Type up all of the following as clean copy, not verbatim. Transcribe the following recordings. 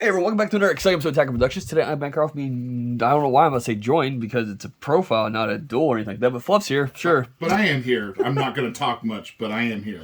Hey everyone, welcome back to another exciting episode of Attack of Productions. Today I'm Bancroft, I don't know why I'm going to say join, because it's a profile, not a duel or anything like that, but Fluff's here, sure. But I am here. I'm not going to talk much, but I am here.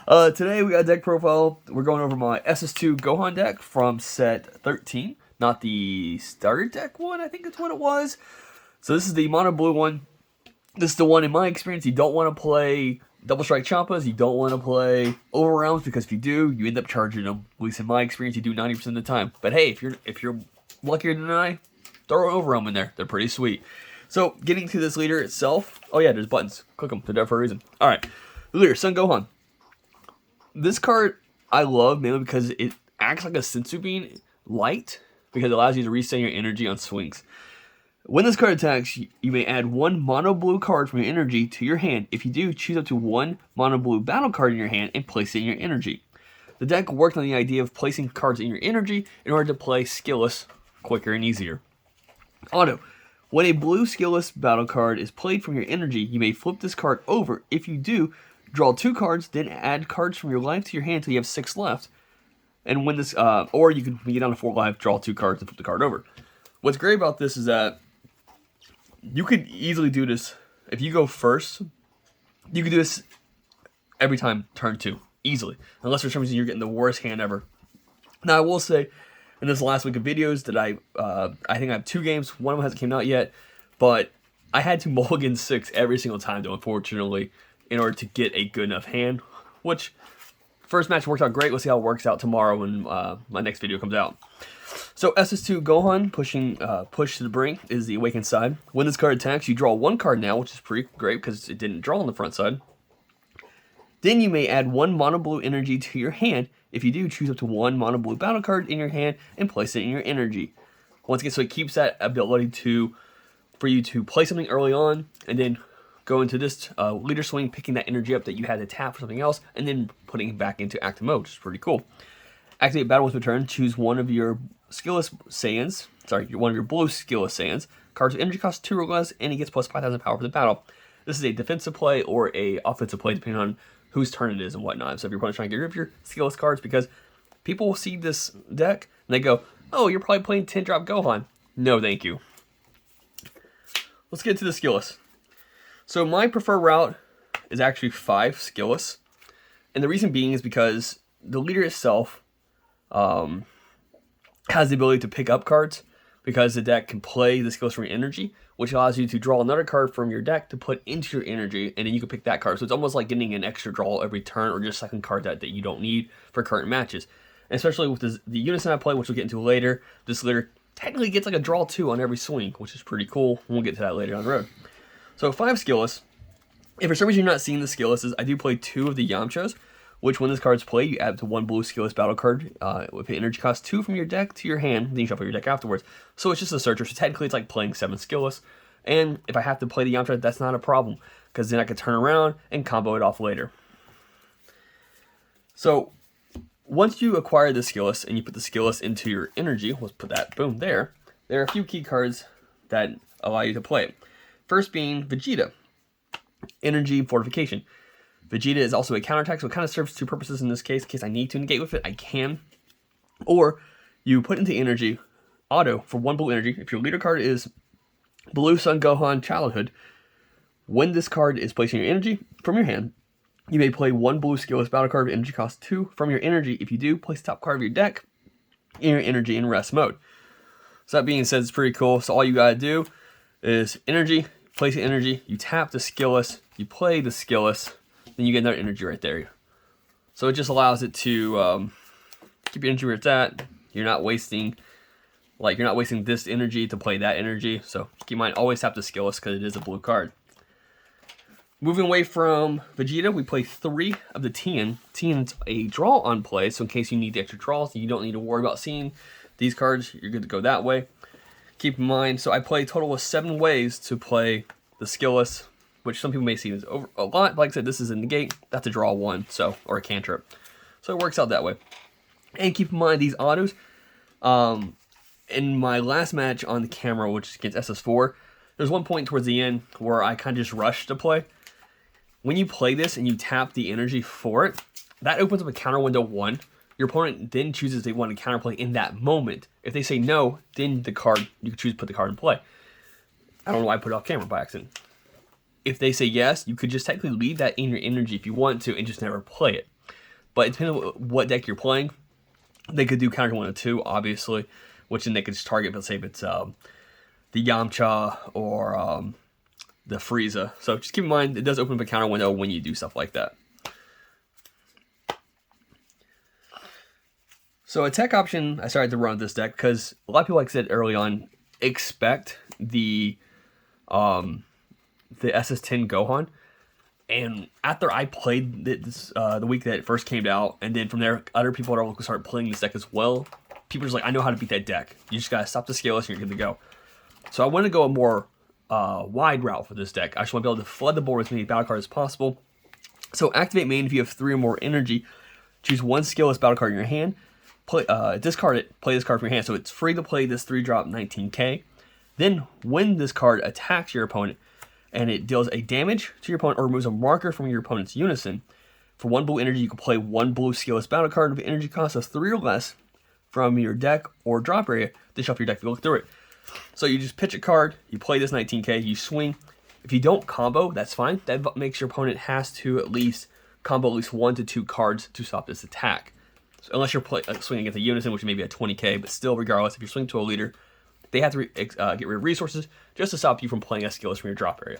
Today we got a deck profile. We're going over my SS2 Gohan deck from set 13. Not the starter deck one, I think that's what it was. So this is the mono blue one. This is the one, in my experience, you don't want to play Double Strike Champas, you don't want to play Overwhelms, because if you do, you end up charging them. At least in my experience, you do 90% of the time. But hey, if you're luckier than I, throw an Overwhelm in there. They're pretty sweet. So, getting to this leader itself. Oh yeah, there's buttons. Click them. They're there for a reason. Alright. The leader, Son Gohan. This card I love mainly because it acts like a Sensu Bean light, because it allows you to reset your energy on swings. When this card attacks, you may add one mono blue card from your energy to your hand. If you do, choose up to one mono blue battle card in your hand and place it in your energy. The deck worked on the idea of placing cards in your energy in order to play skillless quicker and easier. Auto. When a blue skillless battle card is played from your energy, you may flip this card over. If you do, draw 2 cards, then add cards from your life to your hand until you have 6 left. And when this, or you can get down to 4 life, draw 2 cards, and flip the card over. What's great about this is that you could easily do this. If you go first, you could do this every time turn 2. Easily. Unless for some reason you're getting the worst hand ever. Now I will say, in this last week of videos that I think I have 2 games. One of them hasn't came out yet. But I had to mulligan 6 every single time though, unfortunately, in order to get a good enough hand. Which, first match worked out great. We'll see how it works out tomorrow when my next video comes out. So SS2 Gohan push to the brink is the awakened side. When this card attacks, you draw 1 card now, which is pretty great because it didn't draw on the front side. Then you may add 1 mono blue energy to your hand. If you do, choose up to 1 mono blue battle card in your hand and place it in your energy. Once again, so it keeps that ability for you to play something early on and then go into this leader swing, picking that energy up that you had to tap for something else, and then putting it back into active mode, which is pretty cool. Activate battle with return. Choose one of your skillless Saiyans. Sorry, one of your blue skillless Saiyans. Cards with energy cost 2 or less, and he gets plus 5,000 power for the battle. This is a defensive play or a offensive play, depending on whose turn it is and whatnot. So if you're trying to get rid of your skillless cards, because people will see this deck and they go, "Oh, you're probably playing 10-drop Gohan." No, thank you. Let's get to the skillless. So my preferred route is actually 5 skillless, and the reason being is because the leader itself has the ability to pick up cards, because the deck can play the skills from your energy, which allows you to draw another card from your deck to put into your energy, and then you can pick that card. So it's almost like getting an extra draw every turn, or just second card that you don't need for current matches. And especially with the unison I play, which we'll get into later, this leader technically gets like a draw 2 on every swing, which is pretty cool. We'll get to that later down the road. So 5 skillless. If for some reason you're not seeing the skillless, I do play 2 of the Yamchas, which when this card's played, you add to 1 blue skillless battle card with an energy cost 2 from your deck to your hand, then you shuffle your deck afterwards. So it's just a searcher, so technically it's like playing 7 skillless. And if I have to play the Yamcha, that's not a problem, because then I can turn around and combo it off later. So once you acquire the skillless and you put the skillless into your energy, let's put that, boom, there are a few key cards that allow you to play it. First being Vegeta, Energy Fortification. Vegeta is also a counterattack, so it kind of serves 2 purposes in this case. In case I need to negate with it, I can. Or you put into energy, auto, for 1 blue energy. If your leader card is Blue Son Gohan Childhood, when this card is placed in your energy from your hand, you may play 1 blue skillless battle card with energy cost 2 from your energy. If you do, place the top card of your deck in your energy in rest mode. So that being said, it's pretty cool. So all you gotta do is energy, place the energy, you tap the skillless, you play the skillless, then you get another energy right there. So it just allows it to keep your energy where it's at. You're not wasting this energy to play that energy. So keep in mind, always tap the skillless because it is a blue card. Moving away from Vegeta, we play 3 of the Tien. Tien's a draw on play, so in case you need the extra draws, you don't need to worry about seeing these cards. You're good to go that way. Keep in mind, so I play a total of 7 ways to play the skillless, which some people may see as over a lot. Like I said, this is a negate, that's a draw 1, so, or a cantrip. So it works out that way. And keep in mind these autos. In my last match on the camera, which is against SS4, there's one point towards the end where I kind of just rushed to play. When you play this and you tap the energy for it, that opens up a counter window 1 Your opponent then chooses they want to counterplay in that moment. If they say no, then the card, you can choose to put the card in play. I don't know why I put it off camera by accident. If they say yes, you could just technically leave that in your energy if you want to and just never play it. But depending on what deck you're playing, they could do counter 1 or 2, obviously, which then they could just target, let's say if it's the Yamcha or the Frieza. So just keep in mind, it does open up a counter window when you do stuff like that. So a tech option I started to run with this deck because a lot of people, like I said early on, expect the SS2 Gohan. And after I played this the week that it first came out, and then from there, other people at our local started playing this deck as well. People are just like, I know how to beat that deck. You just gotta stop the scaleless and you're good to go. So I want to go a more wide route for this deck. I just want to be able to flood the board with as many battle cards as possible. So activate main if you have 3 or more energy. Choose 1 skillless battle card in your hand. Discard it. Play this card from your hand. So it's free to play this 3-drop 19k. Then when this card attacks your opponent and it deals a damage to your opponent or removes a marker from your opponent's unison, for 1 blue energy you can play 1 blue skillless battle card with an energy cost of 3 or less from your deck or drop area to shuffle your deck if you look through it. So you just pitch a card, you play this 19k, you swing. If you don't combo, that's fine. That makes your opponent has to at least combo at least 1 to 2 cards to stop this attack. So unless you're swinging against a unison, which may be a 20k, but still, regardless, if you're swinging to a leader, they have to get rid of resources just to stop you from playing a skillless from your drop area.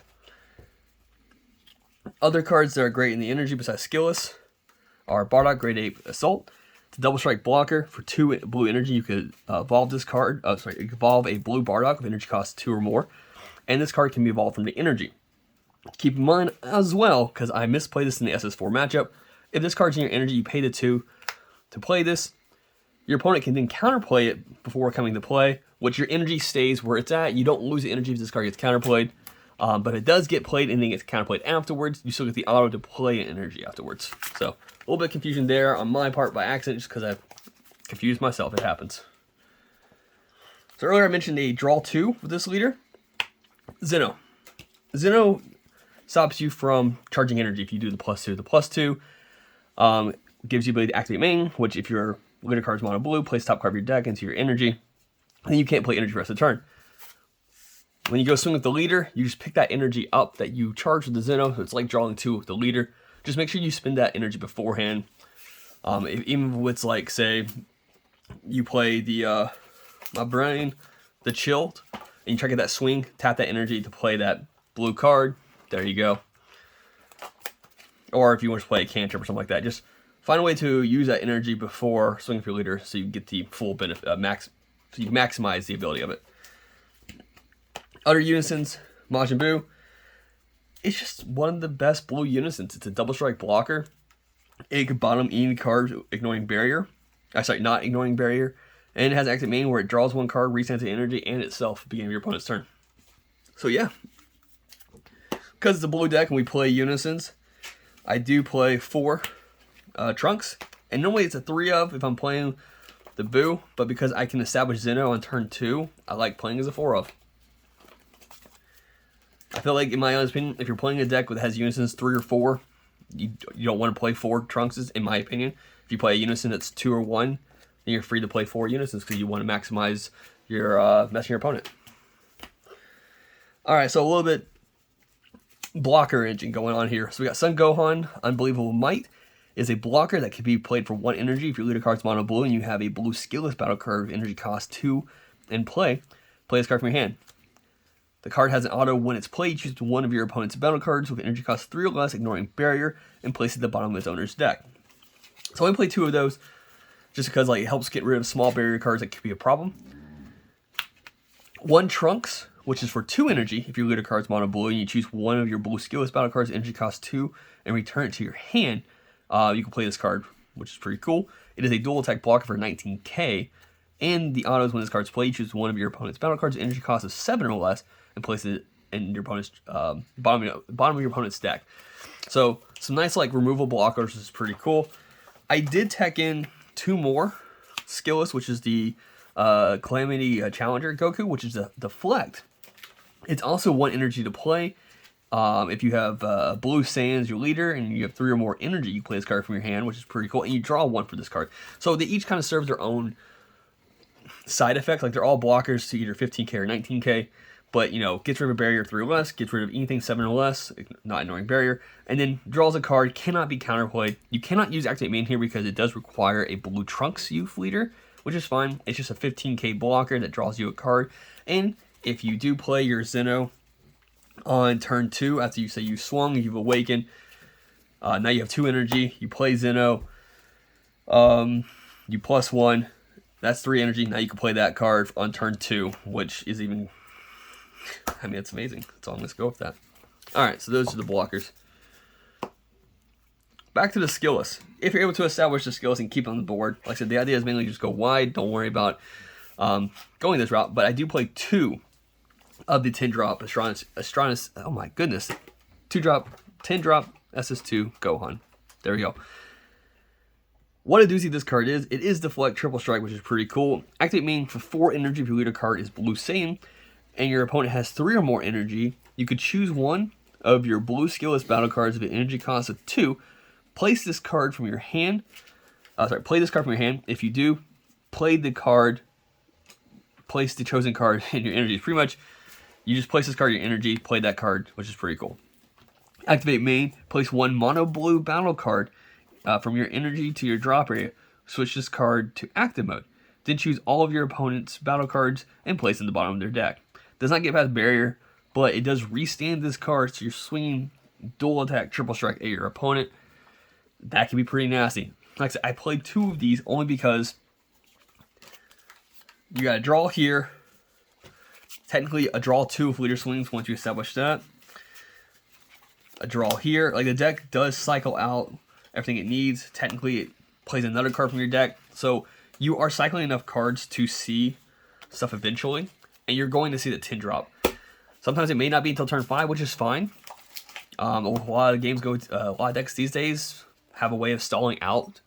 Other cards that are great in the energy besides skillless are Bardock, Grade 8 Assault. It's a double strike blocker. For 2 blue energy, you could evolve this card. Evolve a blue Bardock with energy cost 2 or more. And this card can be evolved from the energy. Keep in mind as well, because I misplayed this in the SS4 matchup, if this card's in your energy, you pay the 2 to play this. Your opponent can then counterplay it before coming to play, which your energy stays where it's at. You don't lose the energy if this card gets counterplayed. But it does get played and then gets counterplayed afterwards. You still get the auto to play energy afterwards. So a little bit of confusion there on my part by accident, just because I've confused myself. It happens. So earlier I mentioned a draw 2 with this leader. Zeno. Zeno stops you from charging energy if you do the +2. The +2 gives you the ability to activate main, which if your leader card's mono blue, place top card of your deck into your energy. Then you can't play energy for the rest of the turn. When you go swing with the leader, you just pick that energy up that you charge with the Zeno. So it's like drawing 2 with the leader. Just make sure you spend that energy beforehand. Even if it's like, say, you play the the Chilled, and you try to get that swing, tap that energy to play that blue card. There you go. Or if you want to play a cantrip or something like that, just find a way to use that energy before swinging for your leader so you can get the full benefit, so you maximize the ability of it. Other unisons, Majin Buu. It's just one of the best blue unisons. It's a double strike blocker. It can bottom any card ignoring barrier. Not ignoring barrier. And it has active main where it draws 1 card, resends the energy, and itself at the beginning of your opponent's turn. So yeah. Because it's a blue deck and we play unisons, I do play 4 Trunks. And normally it's a 3 of if I'm playing the Buu. But because I can establish Zeno on turn 2, I like playing as a 4 of. I feel like, in my honest opinion, if you're playing a deck that has unisons 3 or 4, you don't want to play 4 Trunkses, in my opinion. If you play a unison that's 2 or 1, then you're free to play 4 unisons because you want to maximize your messing your opponent. Alright, so a little bit blocker engine going on here. So we got Son Gohan, Unbelievable Might, is a blocker that can be played for 1 energy if your leader card's mono blue and you have a blue skillless battle card with energy cost 2 in play. Play this card from your hand. The card has an auto when it's played. Choose 1 of your opponent's battle cards with energy cost 3 or less, ignoring barrier, and place it at the bottom of its owner's deck. So I only play 2 of those, just because it helps get rid of small barrier cards that could be a problem. 1 Trunks, which is for 2 energy. If your leader card's mono blue and you choose 1 of your blue skillless battle cards, energy cost 2, and return it to your hand, you can play this card, which is pretty cool. It is a dual attack blocker for 19k, and the autos when this card's played, choose 1 of your opponent's battle cards, energy cost of 7 or less, and place it in your opponent's bottom of your opponent's deck. So some nice removal blockers is pretty cool. I did tech in 2 more skillless, which is the Calamity Challenger Goku, which is the Deflect. It's also 1 energy to play, If you have Blue Sands, your leader, and you have 3 or more energy, you play this card from your hand, which is pretty cool. And you draw 1 for this card. So they each kind of serve their own side effects. Like they're all blockers to either 15k or 19k. But, you know, gets rid of a barrier 3 or less, gets rid of anything 7 or less, not ignoring barrier, and then draws a card, cannot be counterplayed. You cannot use Activate Main here because it does require a Blue Trunks Youth Leader, which is fine. It's just a 15k blocker that draws you a card. And if you do play your Zeno on turn 2, after you say you swung, you've awakened, now you have 2 energy, you play Zeno, you +1, that's 3 energy, now you can play that card on turn 2, which is even... I mean, it's amazing. So I'm going to go with that. Alright, so those are the blockers. Back to the skill list. If you're able to establish the skill list and keep it on the board, like I said, the idea is mainly just go wide. Don't worry about going this route. But I do play 2 of the 10-drop Astronus. Oh my goodness. 2-drop, 10-drop SS2 Gohan. There we go. What a doozy this card is. It is Deflect Triple Strike, which is pretty cool. Activate Main for 4 energy if your leader card is Blue Saiyan, and your opponent has 3 or more energy. You could choose one of your blue skillless battle cards with an energy cost of 2. Place this card from your hand. Play this card from your hand. If you do, play the card. Place the chosen card in your energy. Pretty much, you just place this card in your energy, play that card, which is pretty cool. Activate Main. Place 1 mono blue battle card from your energy to your drop area. Switch this card to active mode. Then choose all of your opponent's battle cards and place them at the bottom of their deck. Does not get past barrier, but it does restand this card so you're swinging dual attack triple strike at your opponent. That can be pretty nasty. Like I said, I played 2 of these only because you got to draw here. Technically, a draw 2 if leader swings once you establish that. A draw here. Like the deck does cycle out everything it needs. Technically, it plays another card from your deck. So you are cycling enough cards to see stuff eventually. And you're going to see the 10 drop. Sometimes it may not be until turn 5, which is fine. A lot of games a lot of decks these days have a way of stalling out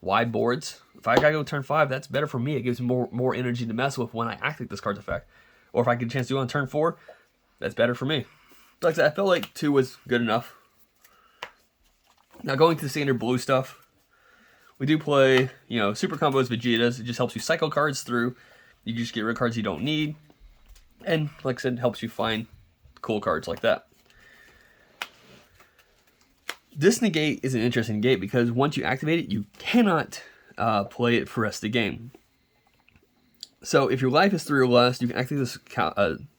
wide boards. If I gotta go turn 5, that's better for me. It gives me more energy to mess with when I activate this card's effect. Or if I get a chance to do it on turn 4, that's better for me. Like I said, I felt like 2 was good enough. Now going to the standard blue stuff, we do play, super combos, Vegetas. It just helps you cycle cards through. You just get rid of cards you don't need. And, like I said, helps you find cool cards like that. This negate is an interesting negate because once you activate it, you cannot play it for the rest of the game. So if your life is 3 or less, you can activate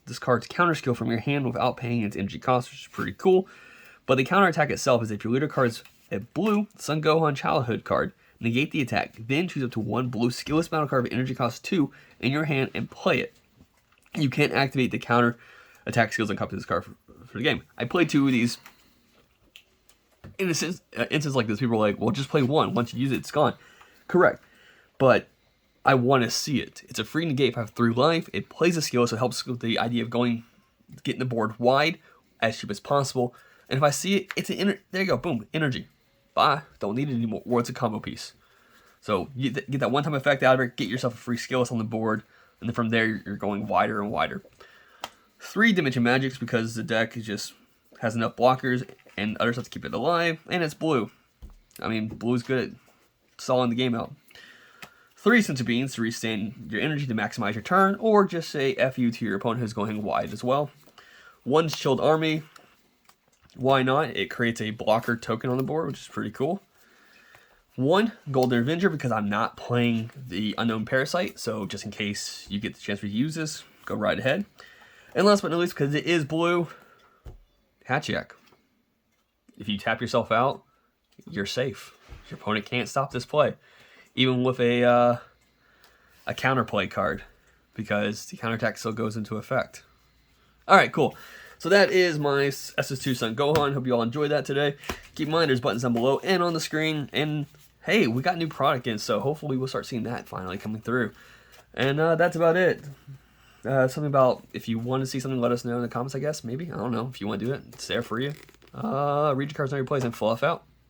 this card's counter skill from your hand without paying its energy cost, which is pretty cool. But the counter attack itself is if your leader card's a blue Son Gohan childhood card, negate the attack, then choose up to 1 blue skillless battle card with energy cost 2 in your hand and play it. You can't activate the counter attack skills and copy this card for the game. I played 2 of these. In an instance like this, people are like, well, just play 1. Once you use it, it's gone. Correct. But I want to see it. It's a free negate if I have 3 life. It plays a skill, so it helps with the idea of getting the board wide as cheap as possible. And if I see it, it's there you go, boom, energy. Bye. Don't need it anymore. Or it's a combo piece. So you get that one-time effect out of it, get yourself a free skill on the board, and then from there you're going wider and wider. 3 Dimension Magics because the deck has enough blockers and other stuff to keep it alive, and it's blue. I mean, blue's good at stalling the game out. 3 Sensor Beans to restand your energy to maximize your turn, or just say F you to your opponent who's going wide as well. 1 Chilled Army. Why not? It creates a blocker token on the board, which is pretty cool. 1 Golden Avenger because I'm not playing the Unknown Parasite, so just in case you get the chance to use this, go right ahead. And last but not least, because it is blue, Hatchiak. If you tap yourself out, you're safe. Your opponent can't stop this play, even with a counterplay card, because the counterattack still goes into effect. All right, cool. So that is my SS2 Son Gohan. Hope you all enjoyed that today. Keep in mind, there's buttons down below and on the screen. And hey, we got new product in, so hopefully we'll start seeing that finally coming through. And that's about it. Something about if you want to see something, let us know in the comments, I guess. Maybe. I don't know. If you want to do it, it's there for you. Read your cards on your plays and fluff out.